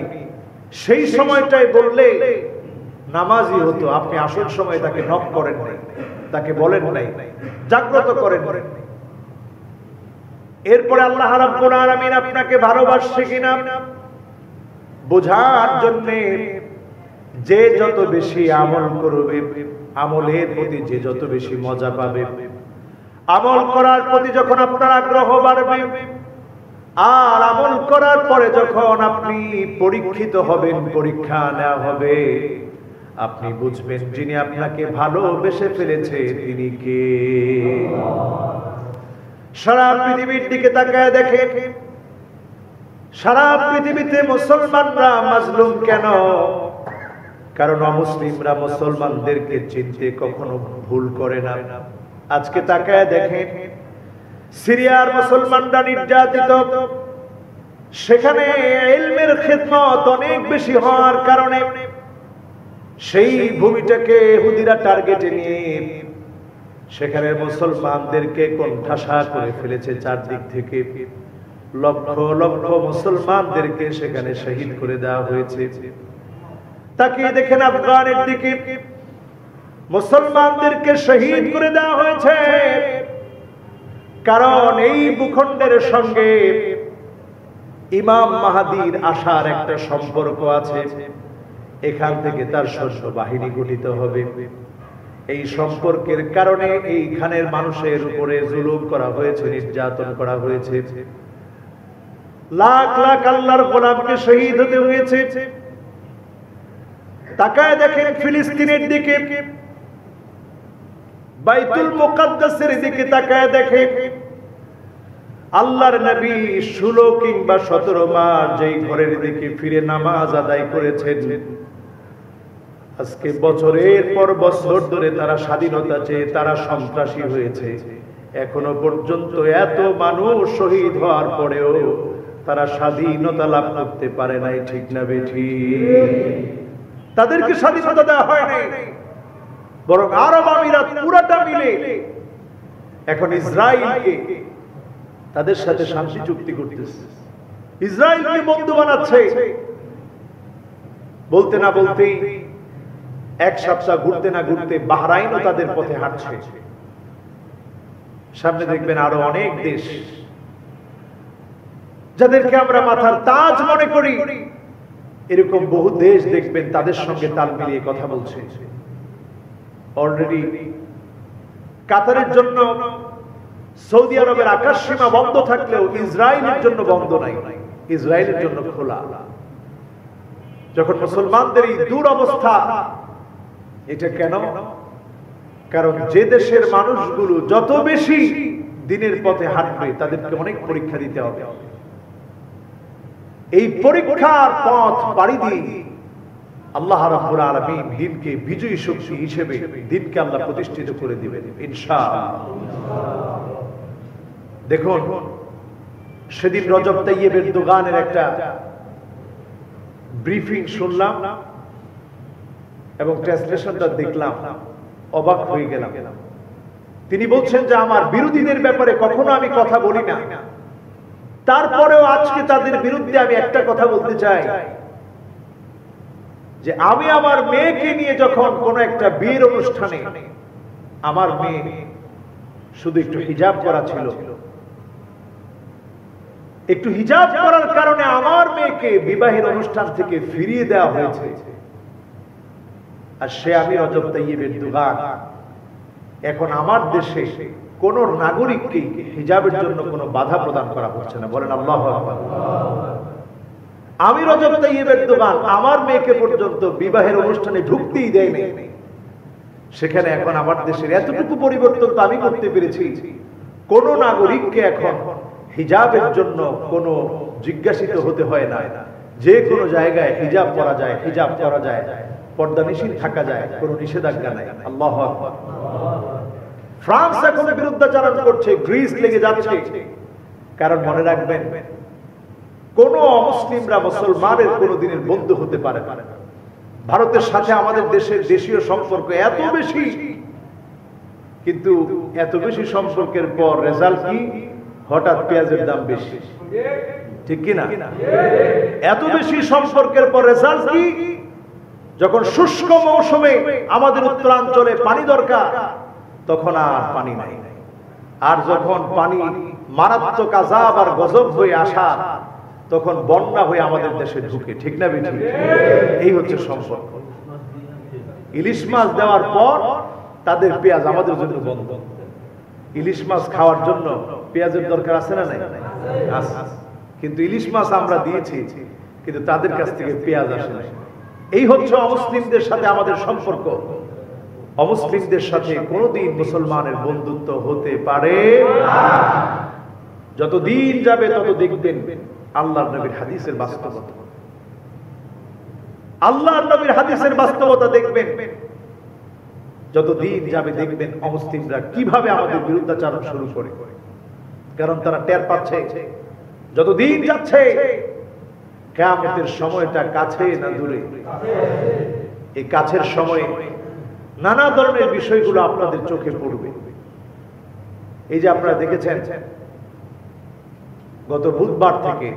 সেই সময়টাই বললে নামাজই হতো, আপনি আসল সময় তাকে নক করেন নাই, তাকে বলেন নাই, জাগ্রত করেন নাই। এরপরে আল্লাহ রাব্বুল আলামিন আপনাকে ভালোবাসে কিনা বোঝার জন্য যে যত বেশি আমল করবে, আমলের প্রতি যে যত বেশি মজা পাবে, আমল করার প্রতি যখন আপনার আগ্রহ বাড়বে, আর আমল করার পরে যখন আপনি পরীক্ষিত হবেন, পরীক্ষা নেওয়া হবে, আপনি বুঝবেন যিনি আপনাকে ভালোবেসে ফেলেছে তিনি কে। সারা পৃথিবীর দিকে তাকায় দেখেন, সারা পৃথিবীতে মুসলমানরা মাজলুম কেন? কারণ অমুসলিমরা মুসলমানদেরকে চিনতে কখনো ভুল করে না। আজকে তাকায় দেখেন, সিরিয়ার মুসলমানরা নির্যাতিত, সেখানে ইলমের খিদমত অনেক বেশি হওয়ার কারণে সেই ভূমিটাকে ইহুদিরা টার্গেটে নিয়ে সেখানে মুসলমানদেরকে কোণঠাসা করে ফেলেছে। চারদিক থেকে লক্ষ লক্ষ মুসলমানদেরকে সেখানে শহীদ করে দেওয়া হয়েছে। তাকিয়ে দেখেন আফগানের দিকে, মুসলমানদেরকে শহীদ করে দেওয়া হয়েছে, কারণ এই ভূখণ্ডের সঙ্গে ইমাম মাহদীর আসার একটা সম্পর্ক আছে। এখান থেকে তার সৈন্য বাহিনী গঠিত হবে। এই সম্পর্কের কারণে এইখানের মানুষের উপরে জুলুম করা হয়েছে, নির্যাতন করা হয়েছে, লাখ লাখ আল্লাহর গোলামকে শহীদ হতে হয়েছে। তাকায় দেখেন ফিলিস্তিনের দিকে, বাইতুল মুকাদ্দাসের দিকে তাকায় দেখেন, আল্লাহর নবী 16 কিংবা 17 মাস যেই ঘরের দিকে ফিরে নামাজ আদায় করেছেন, আজকে বছরের পর বছর ধরে তারা স্বাধীনতা চেয়ে তারা সন্ত্রাসী হয়েছে। এখনো পর্যন্ত এত মানুষ শহীদ হওয়ার পরেও তারা স্বাধীনতা লাভ করতে পারে নাই, ঠিক না বেঠি? তাদেরকে স্বাধীনতা দেওয়া হয় নাই, বরং আরব আমিরাত পুরাটা মিলে এখন ইসরায়েলকে তাদের সাথে শান্তি চুক্তি করতেছে, ইসরায়েলকে বন্ধু বানাচ্ছে। বলতে না বলতেই এক সপ্তাহ ঘুরতে না ঘুরতে বাহরাইনও তাদের পথে হাঁটছে। সামনে দেখবেন আরো অনেক দেশ যাদেরকে আমরা মাথার তাজ মনে করি, এরকম বহু দেশ দেখবেন তাদের সঙ্গে তাল মিলিয়ে কথা বলছে। অলরেডি কাতারের জন্য সৌদি আরবের আকাশ সীমা বন্ধ থাকলেও ইসরায়েলের জন্য বন্ধ নাই। ইসরায়েলের জন্য খোলা। যখন মুসলমানদের এই দুরবস্থা, এটা কেন? কারণ যে দেশের মানুষগুলো যত বেশি দিনের পথে হাঁটবে তাদেরকে অনেক পরীক্ষা দিতে হবে। এই পরীক্ষার পথ পাড়ি দিয়ে আল্লাহ রাব্বুল আলামিন দিনকে বিজয়ী শক্তি হিসেবে দিনকে আল্লাহ প্রতিষ্ঠিত করে দিবেন ইনশাআল্লাহ। দেখুন, সেদিন রজব তাইয়েবের দোকানের একটা ব্রিফিং শুনলাম এবং ট্রান্সলেশনটা দেখলাম, অবাক হয়ে গেলাম। তিনি বলছেন যে আমার বিরোধীদের ব্যাপারে কখনো আমি কথা বলি না, তারপরেও আজকে তাদের বিরুদ্ধে আমি একটা কথা বলতে চাই যে আমি আমার মেয়েকে নিয়ে যখন কোন একটা বিয়ের অনুষ্ঠানে, আমার মেয়ে শুধু একটু হিজাব করা ছিল, একটু হিজাব করার কারণে আমার মেয়েকে বিবাহের অনুষ্ঠান থেকে ফিরিয়ে দেওয়া হয়েছে। আর সে আমি রজব তাইয়েবের দোকান। এখন আমার দেশে কোন নাগরিককে হিজাবের জন্য কোনো বাধা প্রদান করা হচ্ছে না। বলেন আল্লাহু আকবার। আমি রজব তাইয়েবের দোকান, আমার মেয়েকে পর্যন্ত বিবাহের অনুষ্ঠানে ঢুকতেই দেয়নি। সেখানে এখন আমার দেশের এতটুকু পরিবর্তন তো আমি করতে পেরেছি, কোন নাগরিককে এখন হিজাবের জন্য কোনো জিজ্ঞাসিত হতে হয় না। যে কোনো জায়গায় হিজাব পরা যায়, হিজাব করা যায়, পর্দা নিষিদ্ধ থাকা যায়, কোনো নিষেধাজ্ঞা নাই। আল্লাহু আকবার। ফ্রান্স এখন বিরুদ্ধাচরণ করছে, গ্রিস লেগে যাচ্ছে। কারণ মনে রাখবেন, কোন অমুসলিমরা মুসলমানের কোন দিনের বন্ধু হতে পারে না। ভারতের সাথে আমাদের দেশের দেশীয় সম্পর্ক এত বেশি, কিন্তু এত বেশি সম্পর্কের পর রেজাল্ট কি? হঠাৎ পেঁয়াজের দাম বেশি, ঠিক কিনা? এত বেশি সম্পর্কের পর রেজাল্ট কি? যখন শুষ্ক মৌসুমে আমাদের উত্তরাঞ্চলে পানি দরকার, তখন আর পানি নাই। আর যখন পানি মারাত্মক আযাব আর গজব হয়ে আসা, তখন বন্যা হয়ে আমাদের দেশে ঢুকে, ঠিক না বেঠিক? এই হচ্ছে সম্পর্ক। ইলিশ মাছ দেওয়ার পর তাদের পেঁয়াজ আমাদের জন্য বন্ধ। ইলিশ মাছ খাওয়ার জন্য পেঁয়াজের দরকার আছে না নাই? কিন্তু ইলিশ মাছ আমরা দিয়েছি, কিন্তু তাদের কাছ থেকে পেঁয়াজ আসে না। এই হচ্ছে অমুসলিমদের সাথে আমাদের সম্পর্ক। অমুসলিমদের সাথে কোনদিন মুসলমানের বন্ধুত্ব হতে পারে না। যত দিন যাবে তত দেখবেন আল্লাহর নবীর হাদিসের বাস্তবতা, আল্লাহর নবীর হাদিসের বাস্তবতা দেখবেন। যত দিন যাবে দেখবেন অমুসলিমরা কিভাবে আমাদের বিরুদ্ধাচরণ শুরু করে। কারণ তারা টের পাচ্ছে যত দিন যাচ্ছে কিয়ামতের সময়টা কাছে না দূরে। এই কাছের সময়ে নানা ধরনের বিষয়গুলো আপনাদের চোখে পড়বে। এই যে আপনারা দেখেছেন গত বুধবার থেকে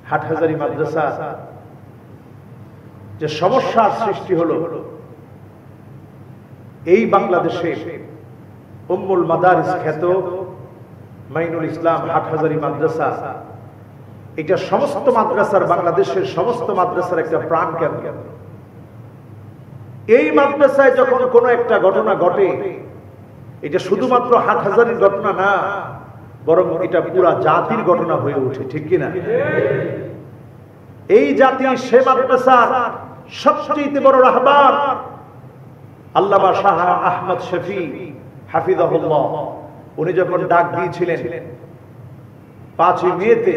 হাটহাজারী মাদ্রাসা যে সমস্যার সৃষ্টি হলো, এই বাংলাদেশে উম্মুল মাদারিস খ্যাত মাইনুল ইসলাম হাটহাজারী মাদ্রাসা, এটা সমস্ত মাদ্রাসার, বাংলাদেশের সমস্ত মাদ্রাসার একটা প্রাণ কেন্দ্র। এই মাদ্রাসায় যখন কোনো একটা ঘটনা ঘটে, এটা শুধুমাত্র হাটহাজারীর ঘটনা না, বরং এটা পুরা জাতির ঘটনা হয়ে ওঠে, ঠিক কিনা? এই জাতি সে মাদ্রাসার সবচেয়ে বড় রাহবার আল্লামা শাহ আহমদ শফি হাফিজাহুল্লাহ, উনি যখন ডাক দিয়েছিলেন 5ই মেতে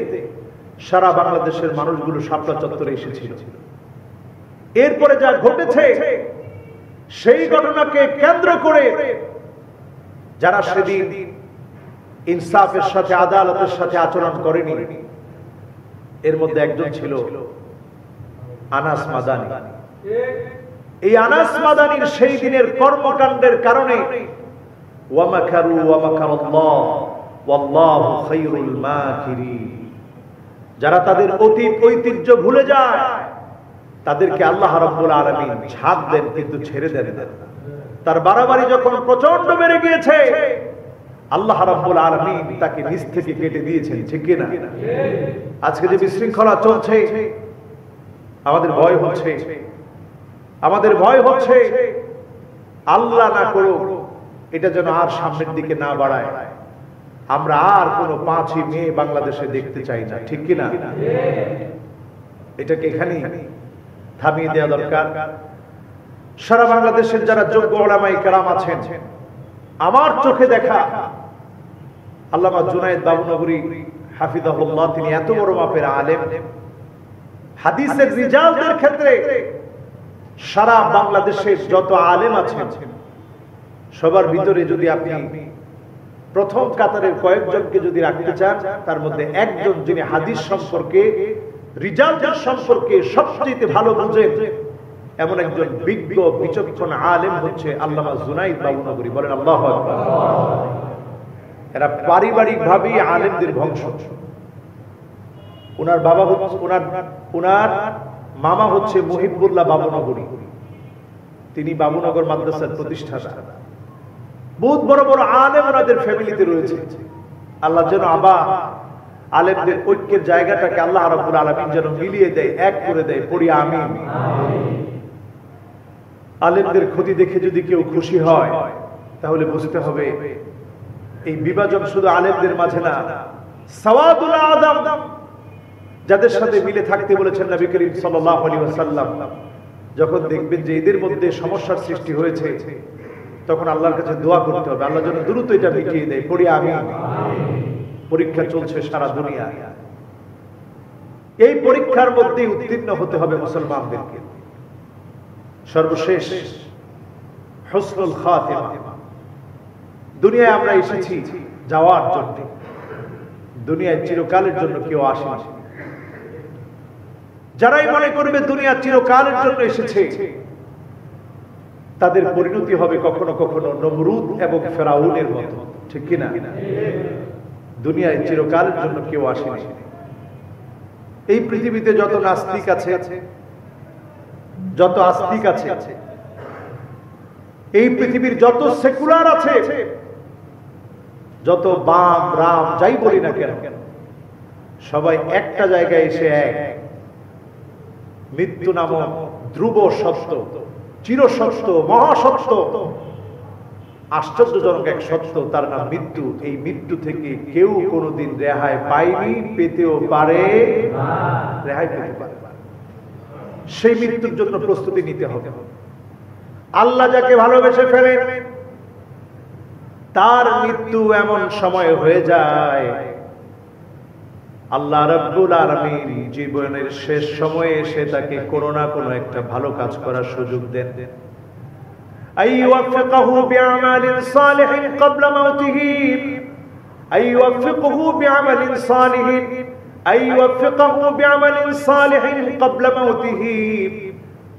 সারা বাংলাদেশের মানুষগুলো শাপলা চত্বরে এসেছিল। এরপরে যা ঘটেছে সেই ঘটনাকে কেন্দ্র করে যারা সেদিন ইনসাফের সাথে, আদালতের সাথে আচরণ করেনি, এর মধ্যে একজন ছিল আনাস মাদানী। এই আনাস মাদানীর সেই দিনের কর্মকাণ্ডের কারণে ওয়া মাকারু ওয়া মাকারাল্লাহ ওয়াল্লাহু খায়রুল মাকিরিন, যারা তাদের অতীত ঐতিহ্য ভুলে যায় তাদেরকে আল্লাহ রাব্বুল আলামিন ছাড় দেন, কিন্তু ছেড়ে দেন না। তার বাড়াবাড়ি যখন প্রচন্ড বেড়ে গিয়েছে, আল্লাহ রাব্বুল আলামিন তাকে নিজ থেকে কেটে দিয়েছেন, ঠিক কিনা? আজকে যে বিশৃঙ্খলা চলছে, আমাদের ভয় হচ্ছে, আমাদের ভয় হচ্ছে আল্লাহ না করুক এটা যেন আর সামনের দিকে না বাড়ায়। আমরা আর কোনো 5ই মে বাংলাদেশে দেখতে চাই না, ঠিক কিনা? এটাকে এখানেই থামিয়ে দেওয়া দরকার। সারা বাংলাদেশের যারা যোগ্য উলামায়ে কেরাম আছেন, আমার চোখে দেখা আল্লামা জুনায়েদ বাবুনগরী হাফিজাহুল্লাহ, তিনি এত বড় মাপের আলেম, হাদিসের রিজালদের ক্ষেত্রে সারা বাংলাদেশের যত আলেম আছেন সবার ভিতরে যদি আপনি প্রথম কাতারের কয়েকজনকে যদি রাখতে চান, তার মধ্যে একজন যিনি হাদিস সম্পর্কে, রিজালদের সম্পর্কে সবচেয়ে ভালো বুঝেন, এমন একজন বিজ্ঞ বিচক্ষণ আলেম হচ্ছে আল্লামা জুনায়েদ বাবুনগরী। বলেন আল্লাহু আকবার। এরা পারিবারিক ভাবেই আলেমদের বংশ। ওনার বাবা হচ্ছে ওনার মামা হচ্ছে মুহিবুল্লাহ বাবুনগরী, তিনি বাবুনগর মাদ্রাসার প্রতিষ্ঠাতা। বহুত বড় বড় আলেম ওনাদের ফ্যামিলিতে রয়েছে। আল্লাহ যেন আলেমদের ঐক্যের জায়গাটাকে আল্লাহ রাব্বুল আলামিন যেন মিলিয়ে দেয়, এক করে দেয়। পড়ি আমিন। আলেমদের ক্ষতি দেখে যদি কেউ খুশি হয়, তাহলে বুঝতে হবে এই বিভাজন শুধু আলেমদের মাঝে না, সাওয়াদুল আযম যাদের সাথে মিলে থাকতে বলেছেন নবী করিম সাল্লাল্লাহু আলাইহি ওয়াসাল্লাম, যখন দেখবেন যে এদের মধ্যে সমস্যার সৃষ্টি হয়েছে, তখন আল্লাহর কাছে দোয়া করতে হবে, আল্লাহ যেন দ্রুত এটা মিটিয়ে দেয়। পড়ি আমিন। পরীক্ষা চলছে সারা দুনিয়ায়, এই পরীক্ষার মধ্যে উত্তীর্ণ হতে হবে মুসলমানদেরকে। সর্বশেষ হুসনুল খাতিমা। দুনিয়ায় আমরা এসেছি যাওয়ার জন্য, দুনিয়ায় চিরকালের জন্য কেউ আসেনি। যারাই মনে করবে দুনিয়া চিরকালের জন্য এসেছে, তাদের পরিণতি হবে কখনো কখনো নমরুদ এবং ফেরাউনের মতো, ঠিক কিনা? দুনিয়ায় চিরকালের জন্য কেউ আসেনি। এই পৃথিবীতে যত নাস্তিক আছে, যত আস্তিক আছে, এই পৃথিবীর যত সেকুলার আছে, যত বাম রাম যাই বলি না কেন, সবাই একটা জায়গায় এসে এক, মৃত্যু নামক ধ্রুব সত্য, চিরসত্য, মহাসত্য, আশ্চর্যজনক এক সত্য, তার নাম মৃত্যু। এই মৃত্যু থেকে কেউ কোনোদিন রেহাই পায়নি, পেতেও পারে না, রেহাই পেতে পারে। সেই মৃত্যুর জন্য প্রস্তুতি নিতে হবে। আল্লাহ যাকে ভালোবেসে ফেলেন, তার মৃত্যু এমন সময় হয়ে যায়, আল্লাহ রাব্বুল আলামিন জীবনের শেষ সময়ে এসে তাকে কোনো না কোনো একটা ভালো কাজ করার সুযোগ দেন। আইওয়াফিকহু বিআমালিন সালিহিন ক্বাবলা মাউতিহি, আইওয়াফিকহু বিআমালিন সালিহিন, আইওয়াফিকহু বিআমালিন সালিহিন ক্বাবলা মাউতিহি।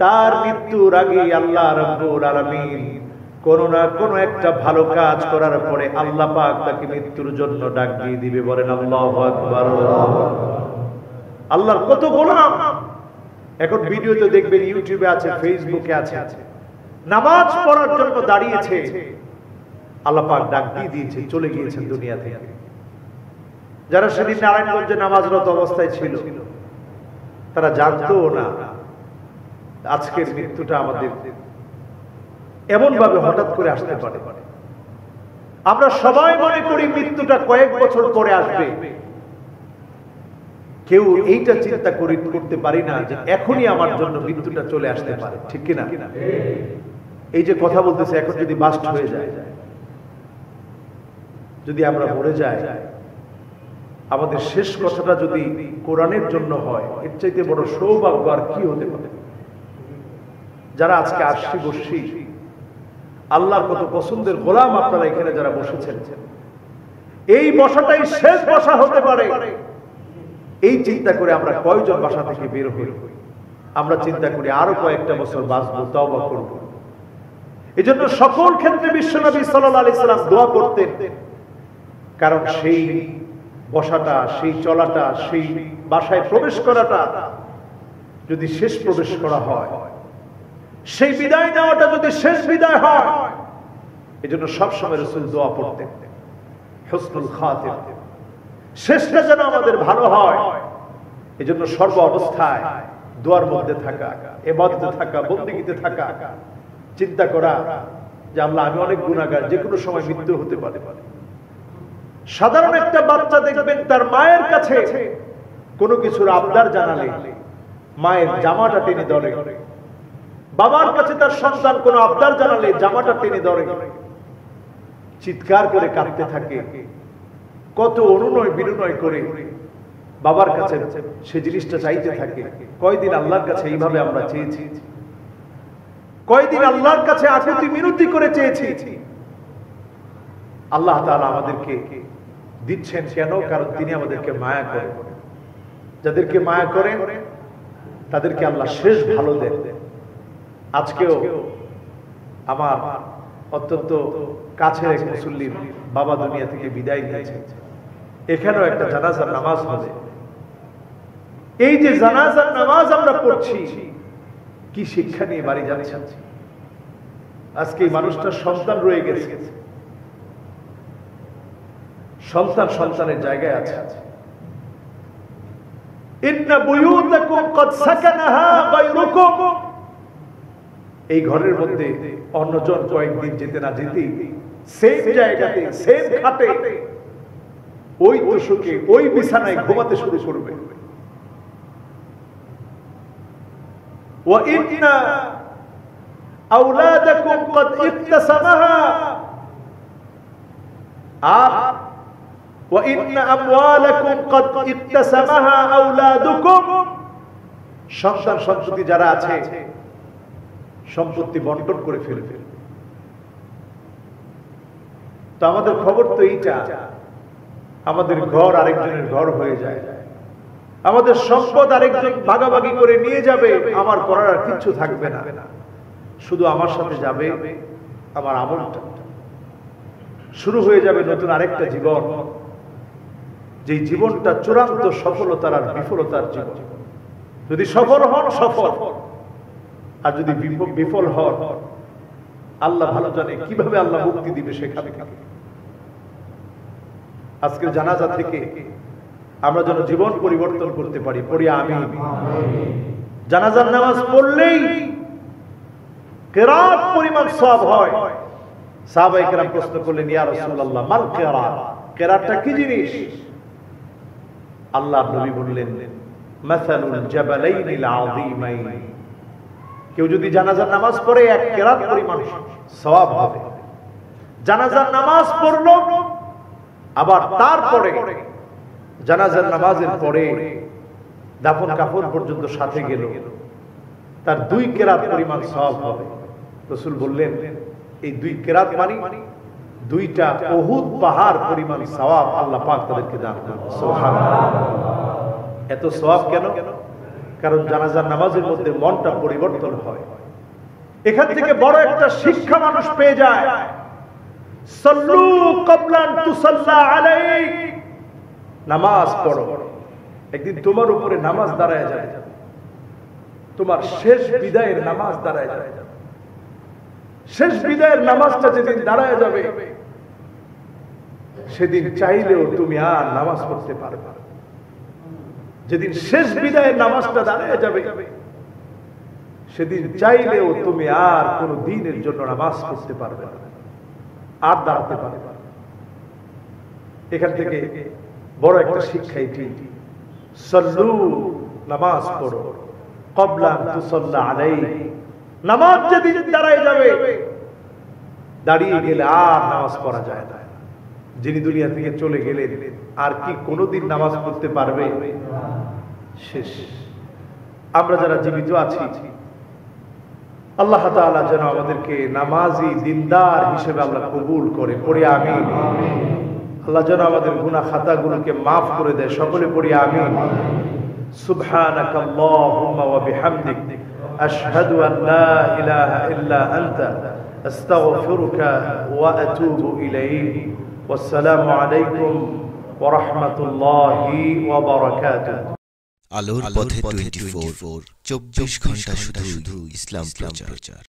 তার মৃত্যুর আগে আল্লাহ রাব্বুল আলামিন কোনো না কোনো একটা ভালো কাজ করার পরে আল্লাহ পাক তাকে মৃত্যুর জন্য ডাক দিয়ে দিবে। বলেন আল্লাহু আকবার। আল্লাহর কত গোলাম এখন ভিডিওতে দেখবেন, ইউটিউবে আছে, ফেসবুকে আছে, নামাজ পড়ার জন্য দাঁড়িয়েছে, আল্লাহ পাক ডাক দিয়ে দিয়েছে, চলে গিয়েছেন দুনিয়া থেকে। যারা সেদিন নারায়ণগঞ্জে নামাজরত অবস্থায় ছিল, তারা জানতো না আজকের মৃত্যুটা আমাদের এমন ভাবে হঠাৎ করে আসতে পারে। আমরা সবাই মনে করি মৃত্যুটা কয়েক বছর পরে আসবে, কেউ এইটা চিন্তা করতে পারি না যে এখনই আমার জন্য মৃত্যুটা চলে আসতে পারে, ঠিক কিনা? এই যে কথা বলতেছে, এখন যদি বাস্ট হয়ে যায়, যদি আমরা মরে যাই, আমাদের শেষ কথাটা যদি কোরআনের জন্য হয়, এর চাইতে বড় সৌভাগ্য আর কি হতে পারে? যারা আজকে আসছি বসছি, আল্লাহর কত পছন্দের গোলাম আপনারা এখানে যারা বসেছেন, এই বসাটাই শেষ বসা হতে পারে। এই চিন্তা করে আমরা কয়জন বাসা থেকে বের হই? আমরা চিন্তা করি আরো কয়েকটা বছর বাঁচবো, তওবা করব। এজন্য সকল ক্ষেত্রে বিশ্বনবী সাল্লাল্লাহু আলাইহি সাল্লাম দোয়া করতেন, কারণ সেই বসাটা, সেই চলাটা, সেই বাসায় প্রবেশ করাটা যদি শেষ প্রবেশ করা হয়, সেই বিদায় নেওয়াটা যদি শেষ বিদায় হয়, এজন্য সবসময় রাসূল দোয়া পড়তেন হুসনুল খাতিমা, শেষটা যেন আমাদের ভালো হয়। এজন্য সর্ব অবস্থায় দোয়ার মধ্যে থাকা, ইবাদতে থাকা, বন্দেগীতে থাকা, চিন্তা করা যে আল্লাহ আমি অনেক গুনাহগার, যে কোনো সময় মৃত্যু হতে পারে, সাধারণ একটা বাচ্চা দেখবেন তার মায়ের কাছে কোনো কিছুর আবদার জানালে মায়ের জামাটা টেনে ধরে, বাবার কাছে তার সন্তান কোনো আবদার জানালে জামাটা টেনে ধরে, চিৎকার করে কাঁদতে থাকে, কত অনুনয় বিনয় করে বাবার কাছে সে জিনিসটা চাইতে থাকে। কয়দিন আল্লাহর কাছে এইভাবে আমরা চেয়েছি, কয়দিন আল্লাহর কাছে আকুতি মিনতি করে চেয়েছি। আল্লাহ তাআলা আমাদেরকে দিচ্ছেন কেন? কারণ তিনি আমাদেরকে মায়া করেন। যাদেরকে মায়া করেন তাদেরকে আল্লাহ শেষ ভালো দেন। আজকেও আমার অত্যন্ত কাছের এক মুসল্লির বাবা দুনিয়া থেকে বিদায় নিয়েছে। এখানেও একটা জানাজার নামাজ হবে। এই যে জানাজার নামাজ আমরা পড়ছি, কি শিক্ষা নিয়ে বাড়ি যাচ্ছি? আজকে এই মানুষটার সন্তান রয়ে গেছে, সন্তান সন্তানের জায়গায় আছে। ইন্না বুয়ুতাকুম ক্বাদ সাকানাহা গায়রুকুম, এই ঘরের মধ্যে অন্যজন কয়েকদিন যেতে না যেতেই সেম জায়গাতে সেম খাটে ওই তোষকে ওই বিছানায় ঘুমাতে শুরু করবে। ওয়া ইন্না আওলাদাকুম ক্বাদ ইকতাসামাহা, আর ওয়া ইন্না আমওয়ালাকুম ক্বাদ ইকতাসামাহা আওলাদুকুম, সন্তান সন্ততি যারা আছে সম্পত্তি বন্টন করে ফেলবে। তো আমাদের খবর তো এইটা, আমাদের ঘর আরেকজনের ঘর হয়ে যায়, আমাদের সম্পদ আরেকজন ভাগাভাগি করে নিয়ে যাবে, আমার করার আর কিচ্ছু থাকবে না, শুধু আমার সাথে যাবে আমার আমলটা। শুরু হয়ে যাবে নতুন আরেকটা জীবন, যেই জীবনটা চূড়ান্ত সফলতার আর বিফলতার জীবন। যদি সফল হন সফল, আর যদি বিফল হন আল্লাহ ভালো জানে কিভাবে আল্লাহ মুক্তি দিবে সেখান থেকে। আজকের জানাজা থেকে আমরা যেন জীবন পরিবর্তন করতে পারি, পড়ি আমিন। জানাজার নামাজ পড়লেই কিরাত পরিমাণ সওয়াব হয়। সাহাবায়ে কেরাম প্রশ্ন করলেন, ইয়া রাসূলুল্লাহ মাল কিরাত, কিরাতটা কি জিনিস? আল্লাহর নবী বললেন, মাসালুল জাবালাইনিল আযীমাইন, কেউ যদি জানাজার নামাজ পড়ে এক কিরাত পরিমাণ সওয়াব হবে। জানাজার নামাজ পড়লো, আবার তারপরে জানাজার নামাজের পরে দাফন কাফন পর্যন্ত সাথে গেল, তার 2 কিরাত পরিমাণ সওয়াব হবে। রাসূল বললেন, এই 2 কিরাত মানে 2টা উহুদ পাহাড় পরিমাণ সওয়াব আল্লাহ পাক তাদেরকে দান করবেন। সুবহানাল্লাহ। এত সওয়াব কেন? কারণ জানাজার নামাজের মধ্যে মনটা পরিবর্তন হয়। এখান থেকে বড় একটা শিক্ষা মানুষ পেয়ে যায়, সাল্লু ক্বাবলা আন তুসাল্লা আলাইক, নামাজ পড়ো। একদিন তোমার উপরে নামাজ দাঁড়ায় যায়, তোমার শেষ বিদায়ের নামাজ দাঁড়ায় যাবে। শেষ বিদায়ের নামাজটা যেদিন দাঁড়ায় যাবে, সেদিন চাইলেও তুমি আর নামাজ পড়তে পারবে না। যেদিন শেষ বিদায়ের নামাজটা দাঁড়ায় যাবে, সেদিন চাইলেও তুমি আর কোন দিনের জন্য নামাজ পড়তে পারবে না, আর দাঁড়াতে পারবে না। এখান থেকে বড় একটা শিক্ষা এটি, সাল্লু, নামাজ পড়ো, ক্বাবলা আন তুসাল্লা আলাইহি, নামাজ যেদিন দাঁড়ায় যাবে, দাঁড়িয়ে গেলে আর নামাজ পড়া যায় না। যিনি দুনিয়া থেকে চলে গেলেন আর কি কোনোদিন নামাজ পড়তে পারবে? শেষ। আমরা যারা জীবিত আছি, আল্লাহ তাআলা যেন আমাদেরকে নামাজি দিনদার হিসেবে আল্লাহ কবুল করে, পড়ি আমিন। আল্লাহ যেন আমাদের গুনাহ খাতাগুলোকে মাফ করে দেয়, সকলে পড়ি আমিন। সুবহানাকাল্লাহুম্মা ওয়া বিহামদিক, আশহাদু আন লা ইলাহা ইল্লা আনতা, আস্তাগফিরুকা ওয়া আতুবু ইলাইক। ওয়াসসালামু আলাইকুম ওয়া রাহমাতুল্লাহি ওয়া বারাকাতুহু। আলোর পথে 24 ঘন্টা শুধু ইসলাম প্রচার।